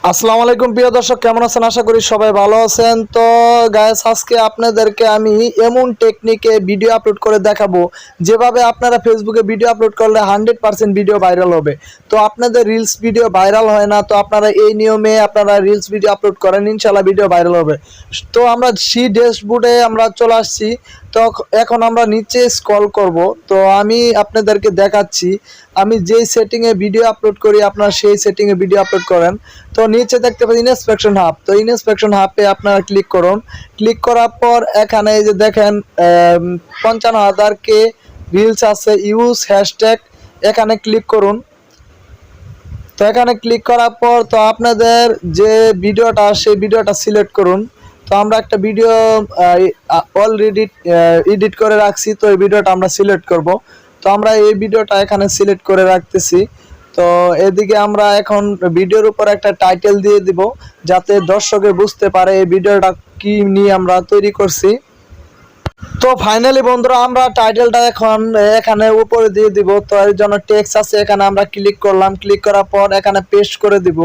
আসসালামু আলাইকুম প্রিয় দর্শক, কেমন আছেন? আশা করি সবাই ভালো আছেন। তো গাইস, আজকে আপনাদেরকে আমি এমন টেকনিকে ভিডিও আপলোড করে দেখাবো যেভাবে আপনারা ফেসবুকে ভিডিও আপলোড করলে 100% ভিডিও ভাইরাল হবে। তো আপনাদের রিলস ভিডিও ভাইরাল হয় না, তো আপনারা এই নিয়মে আপনারা রিলস ভিডিও আপলোড করেন, ইনশাল্লাহ ভিডিও ভাইরাল হবে। তো আমরা ড্যাশবোর্ডে আমরা চলে আসছি। তো এখন আমরা নিচে স্ক্রল করব। তো আমি আপনাদেরকে দেখাচ্ছি আমি যেই সেটিংয়ে ভিডিও আপলোড করি আপনারা সেই সেটিংয়ে ভিডিও আপলোড করেন। তো নিচে দেখতে পাচ্ছেন ইনস্পেকশন হাব। তো ইনস্পেকশন হাবে আপনারা ক্লিক করুন। ক্লিক করার পর এখানে এই যে দেখেন 55,000 রিলস আছে, ইউজ হ্যাশট্যাগ, এখানে ক্লিক করুন। তো এখানে ক্লিক করার পর তো আপনাদের যে ভিডিওটা সেই ভিডিওটা সিলেক্ট করুন। তো আমরা একটা ভিডিও অলরেডি এডিট করে রাখছি, তো এই ভিডিওটা আমরা সিলেক্ট করব। তো আমরা এই ভিডিওটা এখানে সিলেক্ট করে রাখতেছি। তো এদিকে আমরা এখন ভিডিওর উপর একটা টাইটেল দিয়ে দিব যাতে দর্শকে বুঝতে পারে এই ভিডিওটা কি নিয়ে আমরা তৈরি করছি। তো ফাইনালি বন্ধুরা, আমরা টাইটেলটা এখন এখানে উপরে দিয়ে দিব। তো এর জন্য টেক্সট আছে, এখানে আমরা ক্লিক করলাম। ক্লিক করার পর এখানে পেস্ট করে দিব।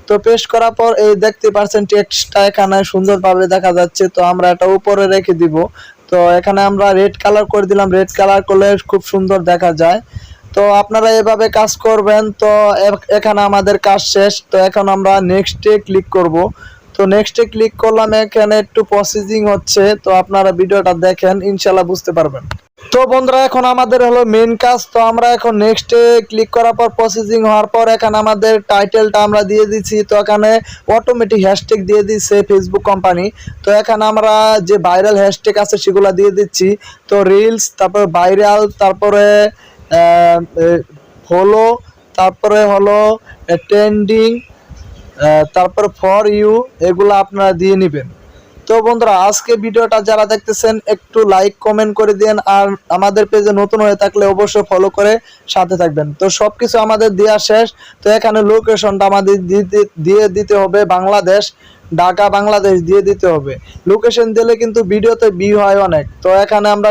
তো পেস্ট করার পর এই দেখতে পাচ্ছেন টেক্সটটা এখানে সুন্দরভাবে দেখা যাচ্ছে। তো আমরা এটা উপরে রেখে দিব। তো এখানে আমরা রেড কালার করে দিলাম। রেড কালার করলে খুব সুন্দর দেখা যায়। তো আপনারা এভাবে কাজ করবেন। তো এখানে আমাদের কাজ শেষ। তো এখন আমরা নেক্সটে ক্লিক করব। তো নেক্সটে ক্লিক করলাম, এখানে একটু প্রসেসিং হচ্ছে। তো আপনারা ভিডিওটা দেখেন, ইনশাল্লাহ বুঝতে পারবেন। তো বন্ধুরা, এখন আমাদের হলো মেন কাজ। তো আমরা এখন নেক্সটে ক্লিক করার পর প্রসেসিং হওয়ার পর এখানে আমাদের টাইটেলটা আমরা দিয়ে দিচ্ছি। তো এখানে অটোমেটিক হ্যাশট্যাগ দিয়ে দিচ্ছে ফেসবুক কোম্পানি। তো এখানে আমরা যে ভাইরাল হ্যাশট্যাগ আছে সেগুলো দিয়ে দিচ্ছি। তো রিলস, তারপর ভাইরাল, তারপরে ফলো, তারপরে হলো ট্রেন্ডিং, তারপর ফর ইউ, এগুলো আপনারা দিয়ে নেবেন। তো বন্ধুরা, আজকে ভিডিওটা যারা দেখতেছেন একটু লাইক কমেন্ট করে দিন, আর আমাদের পেজে নতুন হয়ে থাকলে অবশ্যই ফলো করে সাথে থাকবেন। তো সব কিছু আমাদের দেওয়া শেষ। তো এখানে লোকেশনটা আমাদের দিয়ে দিতে হবে বাংলাদেশ, ঢাকা বাংলাদেশ দিয়ে দিতে হবে। লোকেশন দিলে কিন্তু ভিডিওতে ভিউ হয় অনেক। তো এখানে আমরা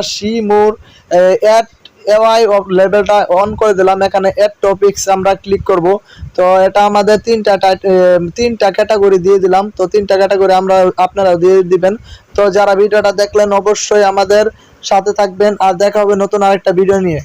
মোর অ্যাড এআই অফ লেভেলটা অন করে দিলাম। এখানে অ্যাড টপিকস আমরা ক্লিক করব। তো এটা আমাদের তিনটা ক্যাটাগরি দিয়ে দিলাম। তো তিনটা ক্যাটাগরি আমরা আপনারা দিয়ে দিবেন। তো যারা ভিডিওটা দেখলেন অবশ্যই আমাদের সাথে থাকবেন, আর দেখা হবে নতুন আরেকটা ভিডিও নিয়ে।